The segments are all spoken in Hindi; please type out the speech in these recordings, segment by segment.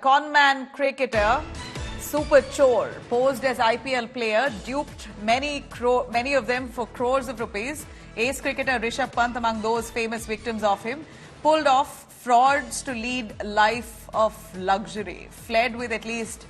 Conman cricketer Super Chor posed as IPL player, duped many of them for crores of rupees. Ace cricketer Rishabh Pant among those famous victims of him, pulled off frauds to lead a life of luxury, fled with at least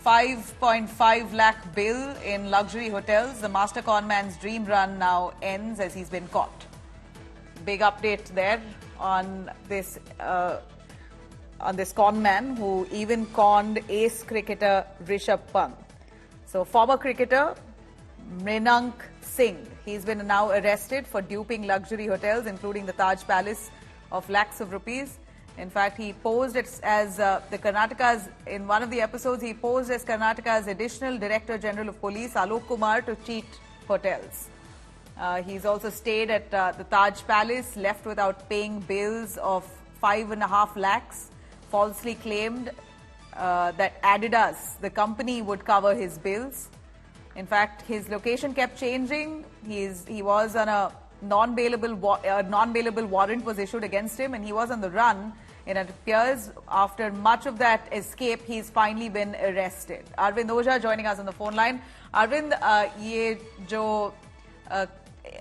5.5 lakh bill in luxury hotels. The master conman's dream run now ends as he's been caught. Big update there on this conman who even conned ace cricketer Rishabh Pant. So former cricketer Mrinank Singh, he's been now arrested for duping luxury hotels, including the Taj Palace of lakhs of rupees. In fact, he posed as the Karnataka's, in one of the episodes, he posed as Karnataka's additional Director General of Police, Alok Kumar, to cheat hotels. He's also stayed at the Taj Palace, left without paying bills of 5.5 lakhs, falsely claimed that Adidas, the company, would cover his bills. In fact, his location kept changing. He was on a non-bailable warrant was issued against him, and he was on the run. And it appears after much of that escape, he's finally been arrested. Arvind Ojha joining us on the phone line. Arvind, ये जो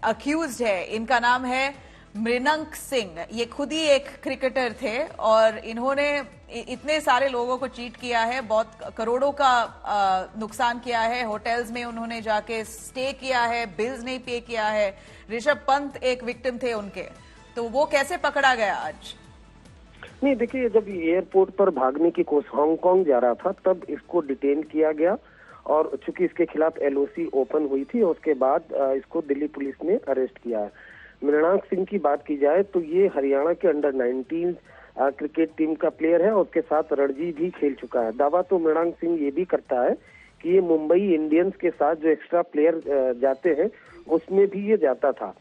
accused है, इनका नाम है मृनंक सिंह. ये खुद ही एक क्रिकेटर थे और इन्होंने इतने सारे लोगों को चीट किया है, बहुत करोड़ों का नुकसान किया है. होटल्स में उन्होंने जाके स्टे किया है, बिल्स नहीं पे किया है. ऋषभ पंत एक विक्टिम थे उनके, तो वो कैसे पकड़ा गया आज? नहीं, देखिए, जब एयरपोर्ट पर भागने की कोशिश हांगकांग जा रहा था तब इसको डिटेन किया गया और चूंकि इसके खिलाफ एलओसी ओपन हुई थी और उसके बाद इसको दिल्ली पुलिस ने अरेस्ट किया है. मृणांक सिंह की बात की जाए तो ये हरियाणा के अंडर 19 क्रिकेट टीम का प्लेयर है और उसके साथ रणजी भी खेल चुका है. दावा तो मृणांक सिंह ये भी करता है कि ये मुंबई इंडियंस के साथ जो एक्स्ट्रा प्लेयर जाते हैं उसमें भी ये जाता था.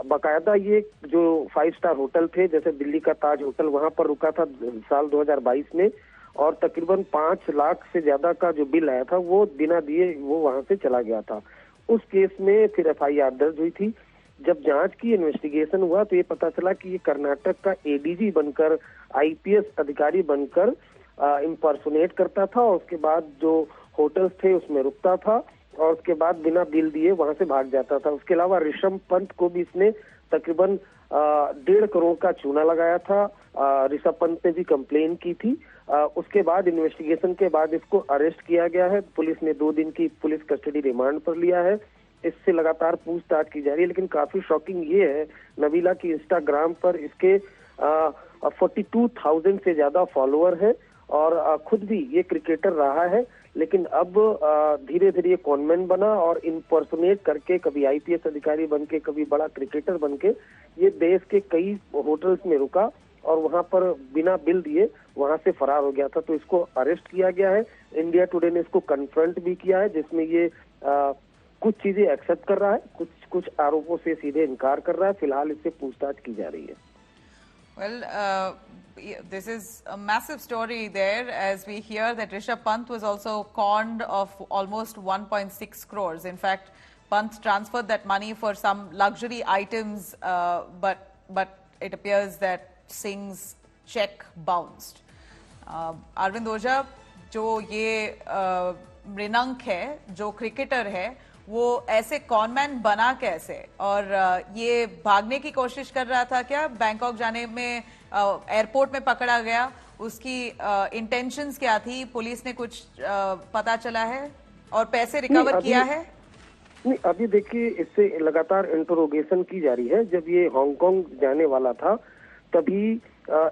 बाकायदा ये जो 5 स्टार होटल थे, जैसे दिल्ली का ताज होटल, वहां पर रुका था साल 2022 में और तकरीबन 5 लाख से ज्यादा का जो बिल आया था वो बिना दिए वो वहां से चला गया था. उस केस में फिर एफआईआर दर्ज हुई थी. जब जांच की, इन्वेस्टिगेशन हुआ तो ये पता चला कि ये कर्नाटक का एडीजी बनकर, आईपीएस अधिकारी बनकर इम्पर्सोनेट करता था और उसके बाद जो होटल्स थे उसमें रुकता था और उसके बाद बिना बिल दिए वहां से भाग जाता था. उसके अलावा ऋषभ पंत को भी इसने तकरीबन 1.5 करोड़ का चूना लगाया था. ऋषभ पंत ने भी कंप्लेन की थी. उसके बाद इन्वेस्टिगेशन के बाद इसको अरेस्ट किया गया है. पुलिस ने 2 दिन की पुलिस कस्टडी रिमांड पर लिया है. इससे लगातार पूछताछ की जा रही है. लेकिन काफी शॉकिंग ये है नबीला की इंस्टाग्राम पर इसके 42,000 से ज्यादा फॉलोअर हैं और खुद भी ये क्रिकेटर रहा है. लेकिन अब धीरे धीरे कॉनमैन बना और इम्पर्सोनेट करके कभी आईपीएस अधिकारी बनके, कभी बड़ा क्रिकेटर बनके ये देश के कई होटल्स में रुका और वहां पर बिना बिल दिए वहां से फरार हो गया था. तो इसको अरेस्ट किया गया है. इंडिया टुडे ने इसको कन्फ्रंट भी किया है, जिसमें ये कुछ चीजें एक्सेप्ट कर रहा है, कुछ आरोपों से सीधे इनकार कर रहा है. फिलहाल इससे पूछताछ की जा रही है. Well, this is a massive story there, as we hear that Rishabh Pant was also conned of almost 1.6 crores. In fact, Pant transferred that money for some luxury items, but it appears that Singh's check bounced. Arvind Ojha, जो ये मृनंक है, जो क्रिकेटर है, वो ऐसे कॉनमैन बना कैसे? और ये भागने की कोशिश कर रहा था क्या? बैंकॉक जाने में एयरपोर्ट में पकड़ा गया, उसकी इंटेंशंस क्या थी? पुलिस ने कुछ पता चला है और पैसे रिकवर किया है? नहीं, अभी देखिए, इससे लगातार इंटरोगेशन की जा रही है. जब ये हांगकांग जाने वाला था तभी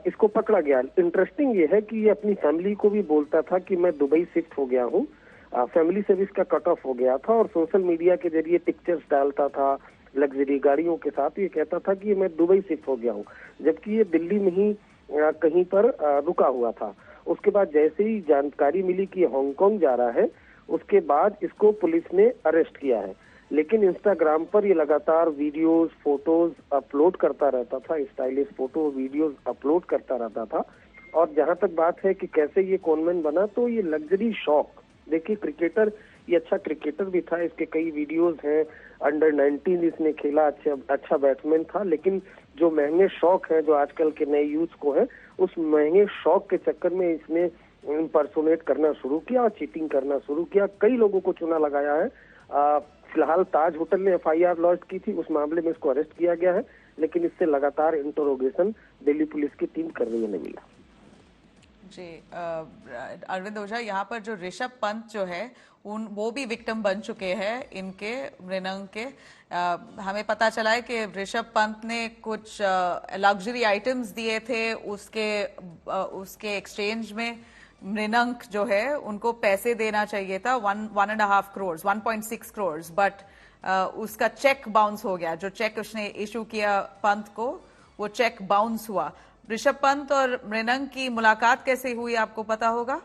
इसको पकड़ा गया. इंटरेस्टिंग ये है कि ये अपनी फैमिली को भी बोलता था कि मैं दुबई शिफ्ट हो गया हूँ. फैमिली से भी इसका कट ऑफ हो गया था और सोशल मीडिया के जरिए पिक्चर्स डालता था लग्जरी गाड़ियों के साथ. ये कहता था कि मैं दुबई शिफ्ट हो गया हूँ, जबकि ये दिल्ली में ही कहीं पर रुका हुआ था. उसके बाद जैसे ही जानकारी मिली कि हांगकांग जा रहा है, उसके बाद इसको पुलिस ने अरेस्ट किया है. लेकिन इंस्टाग्राम पर ये लगातार वीडियोस, फोटोज अपलोड करता रहता था, स्टाइलिश फोटो वीडियोस अपलोड करता रहता था. और जहां तक बात है कि कैसे ये कॉनमैन बना, तो ये लग्जरी शौक, देखिए, क्रिकेटर ये अच्छा क्रिकेटर भी था, इसके कई वीडियोस हैं, अंडर 19 इसने खेला, अच्छा बैट्समैन था। लेकिन जो महंगे शौक है जो आजकल के नए यूथ को है, उस महंगे शौक के चक्कर में इसने इम्पर्सोनेट करना शुरू किया और चीटिंग करना शुरू किया। कई लोगों को चूना लगाया है। फिलहाल ताज होटल ने FIR लॉन्च की थी, उस मामले में इसको अरेस्ट किया गया है, लेकिन इससे लगातार इंटरोगेशन दिल्ली पुलिस की टीम कर रही है। नबीला जी, अरविंद ओझा, यहाँ पर जो ऋषभ पंत जो है वो भी विक्टिम बन चुके हैं इनके मृणंक के। हमें पता चला है कि ऋषभ पंत ने कुछ लग्जरी आइटम्स दिए थे, उसके एक्सचेंज में मृणंक जो है उनको पैसे देना चाहिए था 1.5 करोड़ 1.6 करोड़, बट उसका चेक बाउंस हो गया। जो चेक उसने इशू किया पंत को, वो चेक बाउंस हुआ। ऋषभ पंत और मृणंक की मुलाकात कैसे हुई, आपको पता होगा?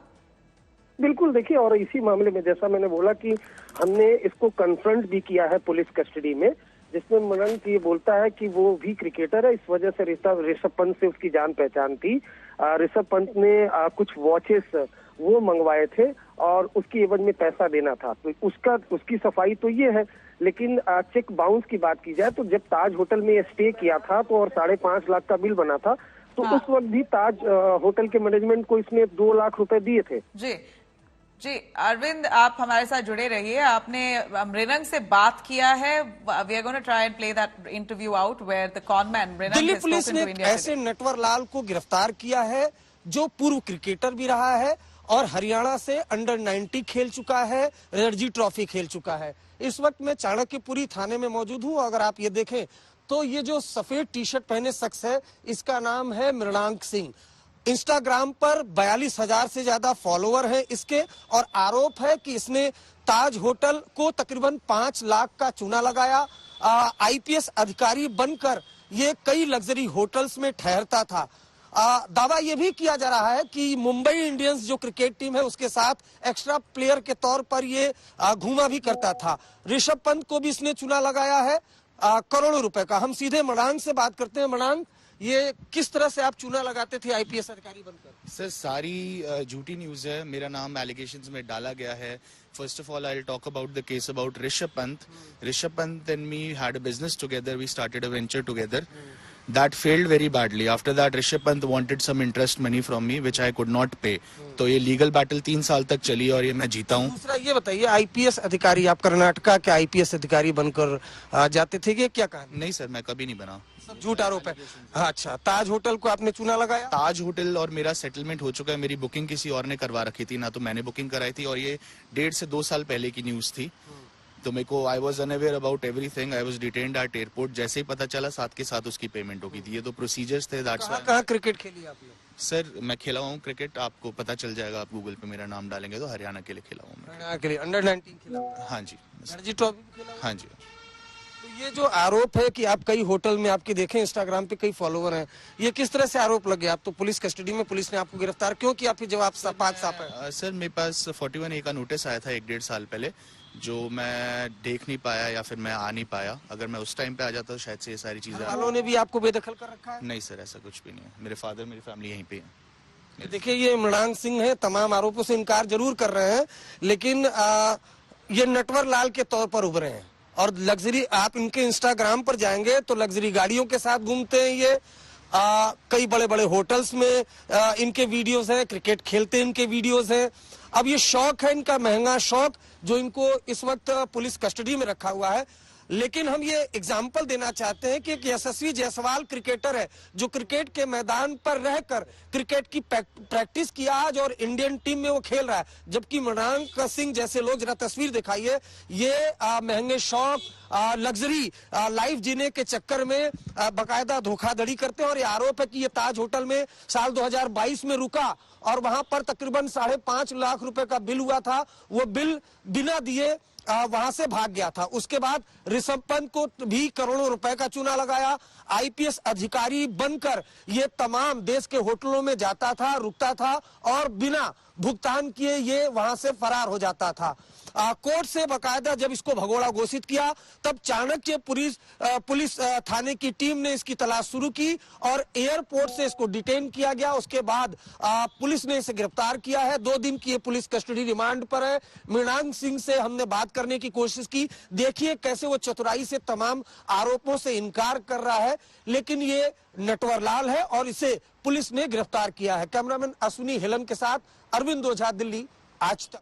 बिल्कुल, देखिए, और इसी मामले में जैसा मैंने बोला कि हमने इसको कन्फ्रंट भी किया है पुलिस कस्टडी में, जिसमें मृणंक ये बोलता है कि वो भी क्रिकेटर है, इस वजह से ऋषभ पंत से उसकी जान पहचान थी। ऋषभ पंत ने कुछ वॉचेस वो मंगवाए थे और उसकी एवज में पैसा देना था, तो उसकी सफाई तो ये है। लेकिन चेक बाउंस की बात की जाए तो जब ताज होटल में स्टे किया था तो और 5.5 लाख का बिल बना था, तो उस वक्त भी ताज होटल के मैनेजमेंट को इसने 2 लाख रुपए दिए थे। जी, अरविंद, आप हमारे साथ जुड़े रहिए। आपने मृणंक से बात किया है। We are going to try and play that interview out where the conman Mrinank Delhi police ने ऐसे नटवर लाल को गिरफ्तार किया है जो पूर्व क्रिकेटर भी रहा है और हरियाणा से अंडर 90 खेल चुका है, रणजी ट्रॉफी खेल चुका है। इस वक्त मैं चाणक्यपुरी थाने में मौजूद हूँ। अगर आप ये देखें तो ये जो सफेद टी शर्ट पहने शख्स है, इसका नाम है मृणांक सिंह। इंस्टाग्राम पर 42,000 से ज्यादा फॉलोवर हैं इसके, और आरोप है कि इसने ताज होटल को तकरीबन 5 लाख का चूना लगाया। IPS अधिकारी बनकर ये कई लग्जरी होटल्स में ठहरता था। दावा यह भी किया जा रहा है कि मुंबई इंडियंस जो क्रिकेट टीम है उसके साथ एक्स्ट्रा प्लेयर के तौर पर ये घूमा भी करता था। ऋषभ पंत को भी इसने चूना लगाया है करोड़ों रुपए का। हम सीधे मृणांक से बात करते हैं। मृणांक, ये किस तरह से आप चूना लगाते थे IPS अधिकारी बनकर? सर, सारी झूठी न्यूज है। मेरा नाम एलिगेशंस में डाला गया है। First of all I will talk about the case about Rishabh Pant. Rishabh Pant and me had a business together. We started a venture together. That failed very badly. After that, Rishabh Pant wanted some interest money from me, which I could not pay. तो ये लीगल बैटल 3 साल तक चली और ये मैं जीता हूँ। दूसरा ये बताइए, IPS अधिकारी, आप कर्नाटका के IPS अधिकारी बनकर जाते थे, ये क्या कहानी? नहीं सर, मैं कभी नहीं बना। सब झूठ आरोप है। अच्छा, ताज होटल को आपने चूना लगाया? ताज होटल और मेरा सेटलमेंट हो चुका है। मेरी बुकिंग किसी और ने करवा रखी थी, ना तो मैंने बुकिंग कराई थी, और ये 1.5 से 2 साल पहले की न्यूज थी। तो मेरे को I was unaware about everything. I was detained eight airport. जैसे ही पता चला, साथ के साथ उसकी पेमेंट हो गई थी। ये तो प्रोसीजर्स थे। कहाँ क्रिकेट खेली आपने? सर, मैं खेला हूँ क्रिकेट, आपको पता चल जाएगा। आप गूगल पे मेरा नाम डालेंगे तो हरियाणा के लिए खेला हूँ। हरियाणा के लिए अंडर 19 खेला? हाँ जी। रणजी ट्रॉफी खेला? हाँ जी। तो ये जो आरोप है कि आप कई होटल में, आपके देखें इंस्टाग्राम पे कई फॉलोवर हैं, ये किस तरह से आरोप लगे? आप तो पुलिस कस्टडी में, पुलिस ने आपको गिरफ्तार क्यों किया? फिर जब आप पाक साफ है। सर, मेरे पास 41A का नोटिस आया था 1.5 साल पहले, जो मैं देख नहीं पाया या फिर मैं आ नहीं पाया। अगर मैं उस टाइम पे आ जाता तो शायद से ये सारी चीजें। वालों ने भी आपको बेदखल कर रखा है? नहीं सर, ऐसा कुछ भी नहीं है। मेरे फादर, मेरी फैमिली यहीं पे है। देखिए, ये मृणांक सिंह है, तमाम आरोपों से इनकार जरूर कर रहे हैं, लेकिन ये नटवर लाल के तौर पर उभरे हैं। और लग्जरी, आप इनके इंस्टाग्राम पर जाएंगे तो लग्जरी गाड़ियों के साथ घूमते हैं ये। कई बड़े बड़े होटल्स में इनके वीडियोस हैं, क्रिकेट खेलते इनके वीडियोस हैं। अब ये शौक है इनका, महंगा शौक, जो इनको इस वक्त पुलिस कस्टडी में रखा हुआ है। लेकिन हम ये एग्जाम्पल देना चाहते हैं कि एक यशस्वी जायसवाल क्रिकेटर है जो क्रिकेट के मैदान पर रहकर क्रिकेट की प्रैक्टिस किया आज और इंडियन टीम में वो खेल रहा है। जबकि मृणांक सिंह जैसे लोग, जरा तस्वीर दिखाइए, ये महंगे शौक, लग्जरी लाइफ जीने के चक्कर में बकायदा धोखाधड़ी करते हैं। और ये आरोप है कि ये ताज होटल में साल 2022 में रुका और वहां पर तकरीबन 5.5 लाख रुपए का बिल हुआ था। वो बिल बिना दिए वहां से भाग गया था। उसके बाद ऋषभ पंत को भी करोड़ों रुपए का चूना लगाया। IPS अधिकारी बनकर ये तमाम देश के होटलों में जाता था, रुकता था और बिना भुगतान किए ये वहां से फरार हो जाता था। कोर्ट से बाकायदा जब इसको भगोड़ा घोषित किया, तब चाणक्य पुलिस थाने की टीम ने इसकी तलाश शुरू की और एयरपोर्ट से इसको डिटेन किया गया। उसके बाद पुलिस ने इसे गिरफ्तार किया है। 2 दिन की ये पुलिस कस्टडी रिमांड पर है। मृणाल सिंह से हमने बात करने की कोशिश की, देखिए कैसे वो चतुराई से तमाम आरोपों से इनकार कर रहा है, लेकिन ये नटवरलाल है और इसे पुलिस ने गिरफ्तार किया है। कैमरामैन अश्विनी हिलन के साथ अरविंद ओझा, दिल्ली, आज तक।